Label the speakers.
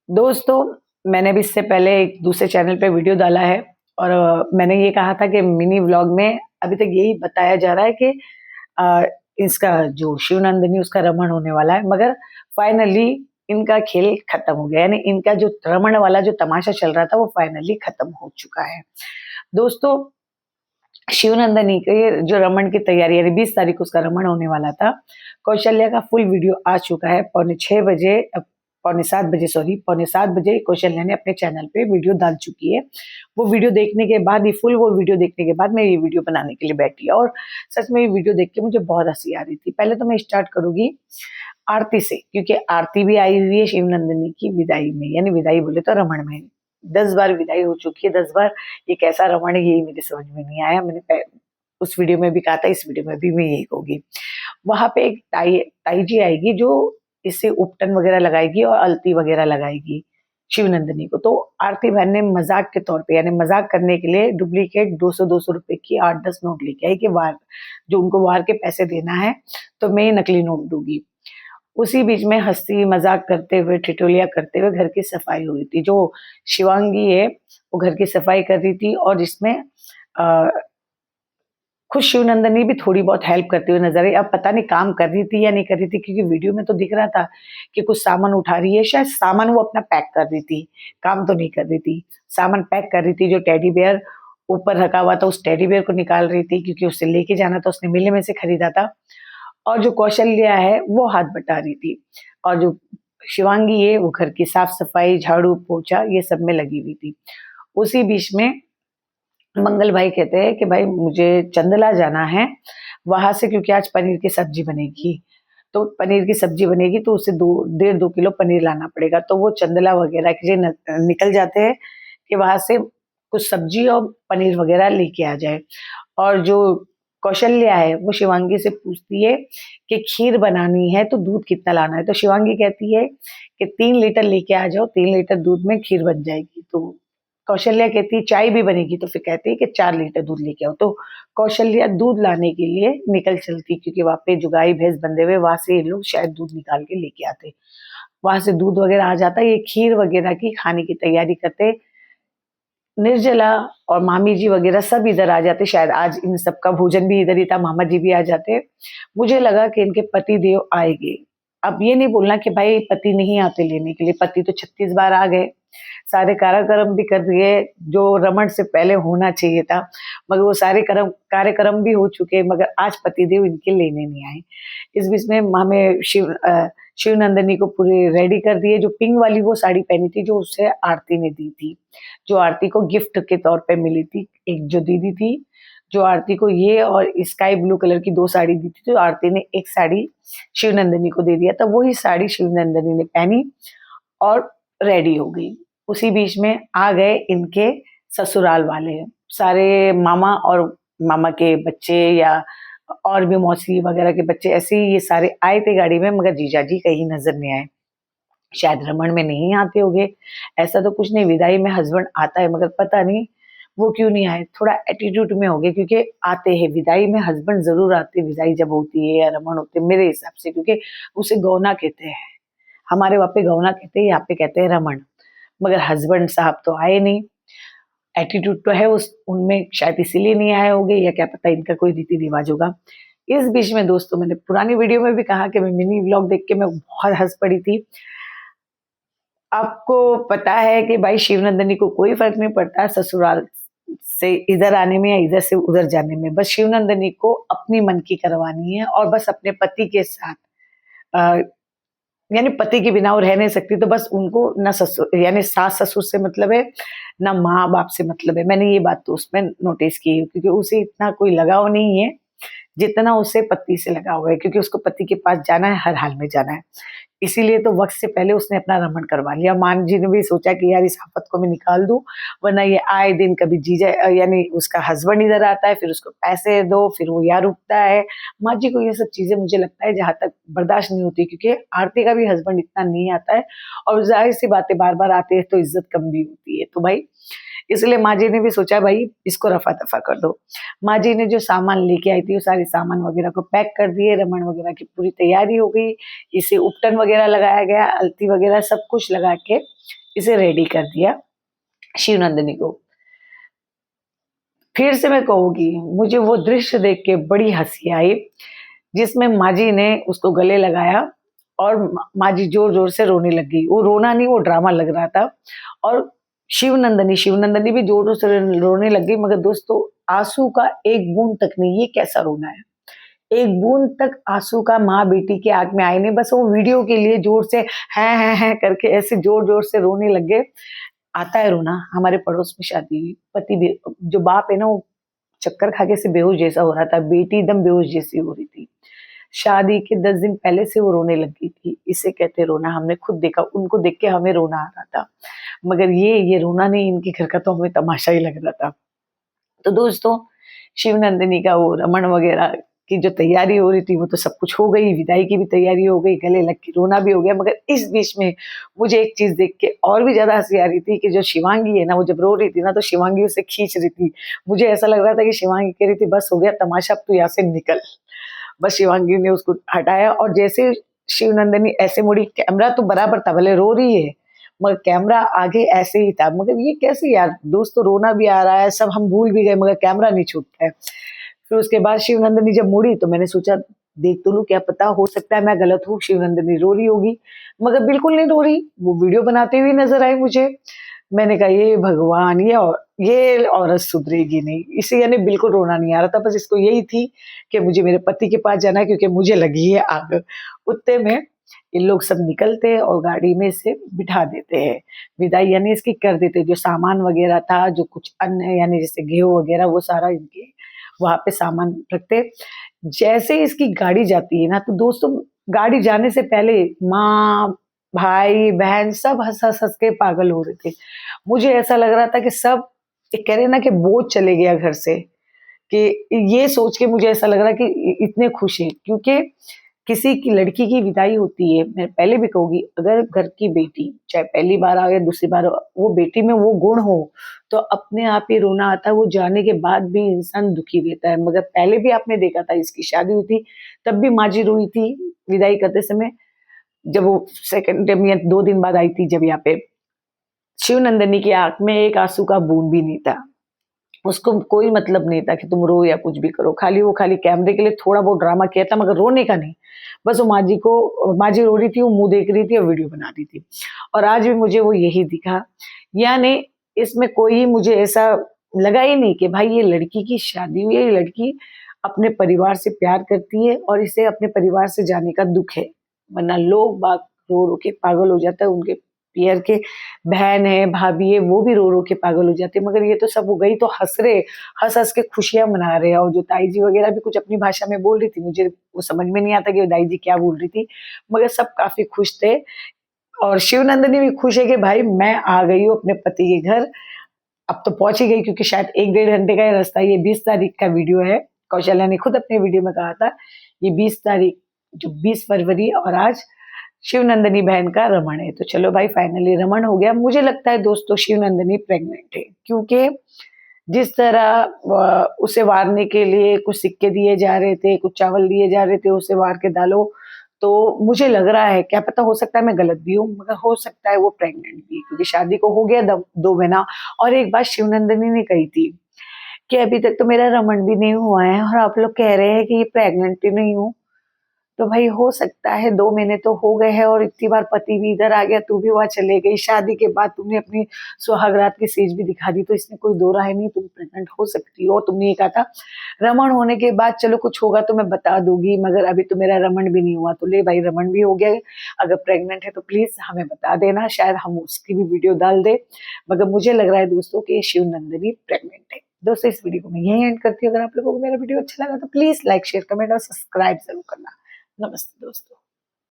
Speaker 1: दोस्तों, मैंने भी इससे पहले एक दूसरे चैनल पे वीडियो डाला है और मैंने ये कहा था कि मिनी व्लॉग में अभी तक यही बताया जा रहा है कि अ, इसका जो शिवनंदिनी उसका रमण होने वाला है, मगर फाइनली इनका खेल खत्म हो गया। यानी इनका जो रमण वाला जो तमाशा चल रहा था वो फाइनली खत्म हो चुका है। दोस्तों, शिवनंदिनी के जो रमण की तैयारी यानी 20 तारीख को उसका रमण होने वाला था। कौशल्या का फुल वीडियो आ चुका है। पौने 7 बजे कौशल्या ने अपने चैनल पे वीडियो डाल चुकी है। वो वीडियो देखने के बाद ही वो वीडियो देखने के बाद मैं ये वीडियो बनाने के लिए बैठी और सच में ये वीडियो देख के मुझे बहुत हंसी आ रही थी। पहले तो मैं स्टार्ट करूंगी आरती से, क्योंकि आरती भी आई हुई है शिवनंदिनी की विदाई में, यानी विदाई बोले तो रमण में 10 बार विदाई हो चुकी है। 10 बार ये कैसा रमण है यही मेरे समझ में नहीं आया। उस वीडियो में भी कहा था, इस वीडियो में भी मैं यही कहूंगी। वहां पे एक ताई ताई जी आएगी जो इसे उपटन वगैरह लगाएगी और अलती वगैरह लगाएगी शिवनंदिनी को। तो आरती बहन ने मजाक के तौर पे यानी मजाक करने के लिए डुप्लीकेट 200-200 रुपए की 8-10 नोट लेके आई कि वार जो उनको वार के पैसे देना है तो मैं नकली नोट दूंगी। उसी बीच में हंसी मजाक करते हुए ठिठोलिया करते हुए घर की सफाई हो रही थी। जो शिवांगी है वो घर की सफाई कर रही थी और इसमें अ, खुद शिवनंदिनी भी थोड़ी बहुत हेल्प करती हुई नजर आई। अब पता नहीं काम कर रही थी या नहीं कर रही थी, क्योंकि वीडियो में तो दिख रहा था कि कुछ सामान उठा रही है। शायद सामान वो अपना पैक कर रही थी, काम तो नहीं कर रही थी। सामान पैक कर रही थी। जो टेडी बेयर ऊपर रखा हुआ था उस टेडी बेयर को निकाल रही थी, क्योंकि उसे लेके जाना था, उसने मेले में से खरीदा था। और जो कौशल्या है वो हाथ बटा रही थी और जो शिवांगी है वो घर की साफ सफाई झाड़ू पोछा ये सब में लगी हुई थी। उसी बीच में मंगल भाई कहते हैं कि भाई मुझे चंदला जाना है वहां से, क्योंकि आज पनीर की सब्जी बनेगी। तो पनीर की सब्जी बनेगी तो उसे 1.5-2 किलो पनीर लाना पड़ेगा। तो वो चंदला वगैरह के लिए निकल जाते हैं कि वहां से कुछ सब्जी और पनीर वगैरह लेके आ जाए। और जो कौशल्या है वो शिवांगी से पूछती है कि खीर बनानी है तो दूध कितना लाना है। तो शिवांगी कहती है कि 3 लीटर लेके आ जाओ, 3 लीटर दूध में खीर बन जाएगी। तो कौशल्या कहती है चाय भी बनेगी। तो फिर कहती है कि 4 लीटर दूध लेके आओ। तो कौशल्या दूध लाने के लिए निकल चलती, क्योंकि वहां पे जो गाय भैंस बंधे हुए वहां से ये लोग शायद दूध निकाल के लेके आते। वहां से दूध वगैरह आ जाता, ये खीर वगैरह की खाने की तैयारी करते। निर्जला और मामी जी वगैरह सब इधर आ जाते। शायद आज इन सबका भोजन भी इधर ही था, मामा जी भी आ जाते। मुझे लगा कि इनके पति देव आएंगे। अब ये नहीं बोलना कि भाई पति नहीं आते लेने के लिए, पति तो 36 बार आ गए, सारे कार्यक्रम भी कर दिए जो रमण से पहले होना चाहिए था, मगर वो सारे कार्यक्रम भी हो चुके, मगर आज पतिदेव इनके लेने नहीं आए। इस बीच में हमें शिवनंदिनी को पूरी रेडी कर दिए। जो पिंक वाली वो साड़ी पहनी थी जो उसे आरती ने दी थी, जो आरती को गिफ्ट के तौर पे मिली थी। एक जो दीदी थी जो आरती को ये और स्काई ब्लू कलर की 2 साड़ी दी थी, तो आरती ने एक साड़ी शिवनंदिनी को दे दिया था। वही साड़ी शिवनंदिनी ने पहनी और रेडी हो गई। उसी बीच में आ गए इनके ससुराल वाले, सारे मामा और मामा के बच्चे या और भी मौसी वगैरह के बच्चे, ऐसे ही ये सारे आए थे गाड़ी में, मगर जीजा जी कहीं नजर नहीं आए। शायद रमण में नहीं आते होंगे, ऐसा तो कुछ नहीं। विदाई में हस्बैंड आता है, मगर पता नहीं वो क्यों नहीं आए। थोड़ा एटीट्यूड में हो गए, क्योंकि आते हैं विदाई में हस्बैंड जरूर आते, विदाई जब होती है या रमण होते हैं मेरे हिसाब से, क्योंकि उसे गौना कहते हैं। हमारे वहाँ पे गौना कहते हैं, यहाँ पे कहते हैं रमण। मगर हस्बैंड साहब तो आए नहीं। एटीट्यूड तो है उस उनमें, शायद इसीलिए नहीं आए होंगे, या क्या पता इनका कोई रीति रिवाज होगा। इस बीच में दोस्तों मैंने पुरानी वीडियो में भी कहा कि मैं मिनी व्लॉग देख के मैं बहुत हंस पड़ी थी। आपको पता है कि भाई शिवनंदिनी को कोई फर्क नहीं पड़ता ससुराल से इधर आने में या इधर से उधर जाने में। बस शिवनंदिनी को अपनी मन की करवानी है और बस अपने पति के साथ, यानी पति के बिना वो रह नहीं सकती। तो बस उनको ना ससुर यानी सास ससुर से मतलब है, ना माँ बाप से मतलब है। मैंने ये बात तो उसमें नोटिस की है, क्योंकि उसे इतना कोई लगाव नहीं है जितना उसे पति से लगाव है, क्योंकि उसको पति के पास जाना है, हर हाल में जाना है। इसीलिए तो वक्त से पहले उसने अपना रमण करवा लिया। मान जी ने भी सोचा कि यार इस आफत को मैं निकाल दूं, वरना ये आए दिन कभी जीजा यानी उसका हस्बैंड इधर आता है, फिर उसको पैसे दो, फिर वो यहाँ रुकता है। माँ जी को ये सब चीजें मुझे लगता है जहां तक बर्दाश्त नहीं होती, क्योंकि आरती का भी हस्बैंड इतना नहीं आता है और जाहिर सी बातें बार बार आते हैं तो इज्जत कम भी होती है। तो भाई इसलिए माँ जी ने भी सोचा भाई इसको रफा दफा कर दो। माँ जी ने जो सामान लेके आई थी वो सारे सामान वगैरह को पैक कर दिए, रमन वगैरह की पूरी तैयारी हो गई, इसे उपटन वगैरह लगाया गया, अलती वगैरह सब कुछ लगा के इसे रेडी कर दिया शिवनंदिनी को। फिर से मैं कहूंगी, मुझे वो दृश्य देख के बड़ी हंसी आई जिसमें माँ जी ने उसको गले लगाया और माँ जी जोर जोर से रोने लग गई। वो रोना नहीं, वो ड्रामा लग रहा था। और शिवनंदनी भी जोर जोर से रोने लग गई, मगर दोस्तों आंसू का एक बूंद तक नहीं। ये कैसा रोना है, एक बूंद तक आंसू का माँ बेटी के आंख में आए नहीं, बस वो वीडियो के लिए जोर से है करके ऐसे जोर जोर से रोने लग गए। आता है रोना। हमारे पड़ोस में शादी हुई, पति भी, जो बाप है ना वो चक्कर खा के से बेहोश जैसा हो रहा था, बेटी एकदम बेहोश जैसी हो रही थी। शादी के 10 दिन पहले से वो रोने लग गई थी। इसे कहते रोना, हमने खुद देखा, उनको देख के हमें रोना आ रहा था, मगर ये रोना नहीं, इनके घर का तो हमें तमाशा ही लग रहा था। तो दोस्तों शिवनंदिनी का वो रमन वगैरह की जो तैयारी हो रही थी वो तो सब कुछ हो गई, विदाई की भी तैयारी हो गई, गले लग के रोना भी हो गया। मगर इस बीच में मुझे एक चीज देख के और भी ज्यादा हंसी आ रही थी कि जो शिवांगी है ना, वो जब रो रही थी ना तो शिवांगी उसे खींच रही थी। मुझे ऐसा लग रहा था कि शिवांगी कह रही थी बस हो गया तमाशा, अब तू यहाँ से निकल। बस शिवांगी ने उसको हटाया और जैसे शिवनंदिनी ऐसे मुड़ी, कैमरा तो बराबर था, भले रो रही है मगर कैमरा आगे ऐसे ही था। मगर ये कैसे यार दोस्तों, रोना भी आ रहा है, सब हम भूल भी गए मगर कैमरा नहीं छूटता है। फिर उसके बाद शिवनंदिनी जब मुड़ी तो मैंने सोचा देख तो लूं, क्या पता हो सकता है मैं गलत हूँ, शिवनंदिनी रो रही होगी। मगर बिल्कुल नहीं रो रही, वो वीडियो बनाते हुए नजर आई मुझे। मैंने कहा ये भगवान, ये औरत सुधरेगी नहीं। इसे यानी बिल्कुल रोना नहीं आ रहा था, बस इसको यही थी कि मुझे मेरे पति के पास जाना है क्योंकि मुझे लगी है आग। उतने में ये लोग सब निकलते हैं और गाड़ी में से बिठा देते हैं, विदाई यानी इसकी कर देते हैं। जो सामान वगैरह था, जो कुछ अन्य यानी जैसे गेहूं वगैरह, वो सारा इनके वहां पे सामान रखते। जैसे इसकी गाड़ी जाती है ना तो दोस्तों गाड़ी जाने से पहले माँ भाई बहन सब हंस हंस हंस के पागल हो रहे थे। मुझे ऐसा लग रहा था कि सब एक कह रहे ना कि बोझ चले गया घर से, कि ये सोच के मुझे ऐसा लग रहा है कि इतने खुश हैं। क्योंकि किसी की लड़की की विदाई होती है, मैं पहले भी कहूंगी, अगर घर की बेटी चाहे पहली बार आ या दूसरी बार वो बेटी में वो गुण हो तो अपने आप ही रोना आता है। वो जाने के बाद भी इंसान दुखी रहता है। मगर पहले भी आपने देखा था इसकी शादी हुई थी तब भी माँ जी रोई थी विदाई करते समय। जब वो सेकंड टाइम या 2 दिन बाद आई थी, जब यहाँ पे शिवनंदिनी की आंख में एक आंसू का बूंद भी नहीं था। उसको कोई मतलब नहीं था कि तुम रो या कुछ भी करो, खाली कैमरे के लिए थोड़ा बहुत ड्रामा किया था मगर रोने का नहीं। बस वो माँ जी रो रही थी, वो मुंह देख रही थी और वीडियो बना रही थी। और आज भी मुझे वो यही दिखा। यानी इसमें कोई मुझे ऐसा लगा ही नहीं कि भाई ये लड़की की शादी हुई है, ये लड़की अपने परिवार से प्यार करती है और इसे अपने परिवार से जाने का दुख है। वरना लोग बाग रो रो के पागल हो जाता है, उनके पियर के बहन है भाभी है वो भी रो रो के पागल हो जाते हैं। मगर ये तो सब हो गई तो हंस रहे, हंस हंस के खुशियां मना रहे हैं। और जो ताई जी वगैरह भी कुछ अपनी भाषा में बोल रही थी, मुझे वो समझ में नहीं आता कि दाई जी क्या बोल रही थी, मगर सब काफी खुश थे। और शिवनंदिनी भी खुश है कि भाई मैं आ गई हूँ अपने पति के घर। अब तो पहुंच ही गई क्योंकि शायद 1-1.5 घंटे का ही रास्ता। ये 20 तारीख का वीडियो है, कौशल्या ने खुद अपने वीडियो में कहा था। ये 20 तारीख, जो 20 फरवरी और आज शिवनंदिनी बहन का रमण है। तो चलो भाई फाइनली रमण हो गया। मुझे लगता है दोस्तों शिवनंदिनी प्रेग्नेंट है, क्योंकि जिस तरह उसे वारने के लिए कुछ सिक्के दिए जा रहे थे, कुछ चावल दिए जा रहे थे उसे वार के डालो, तो मुझे लग रहा है, क्या पता हो सकता है मैं गलत भी हूँ, मगर हो सकता है वो प्रेग्नेंट भी है क्योंकि शादी को हो गया 2 महीना। और एक बात शिवनंदिनी ने कही थी कि अभी तक तो मेरा रमण भी नहीं हुआ है और आप लोग कह रहे हैं कि ये प्रेग्नेंट भी नहीं हूँ। तो भाई हो सकता है 2 महीने तो हो गए हैं और इतनी बार पति भी इधर आ गया, तू भी वहां चले गई, शादी के बाद तुमने अपनी सुहागरात की सेज भी दिखा दी, तो इसमें कोई दो राय नहीं, तुम प्रेग्नेंट हो सकती हो। तुमने ये कहा था रमण होने के बाद चलो कुछ होगा तो मैं बता दूंगी, मगर अभी तो मेरा रमण भी नहीं हुआ। तो ले भाई रमण भी हो गया, अगर प्रेग्नेंट है तो प्लीज हमें बता देना, शायद हम उसकी भी वीडियो डाल दे। मगर मुझे लग रहा है दोस्तों कि शिवनंदिनी प्रेग्नेंट है। दोस्तों इस वीडियो को मैं यही एंड करती हूँ। अगर आप लोगों को मेरा वीडियो अच्छा लगा तो प्लीज लाइक शेयर कमेंट और सब्सक्राइब जरूर करना। नमस्ते दोस्तों।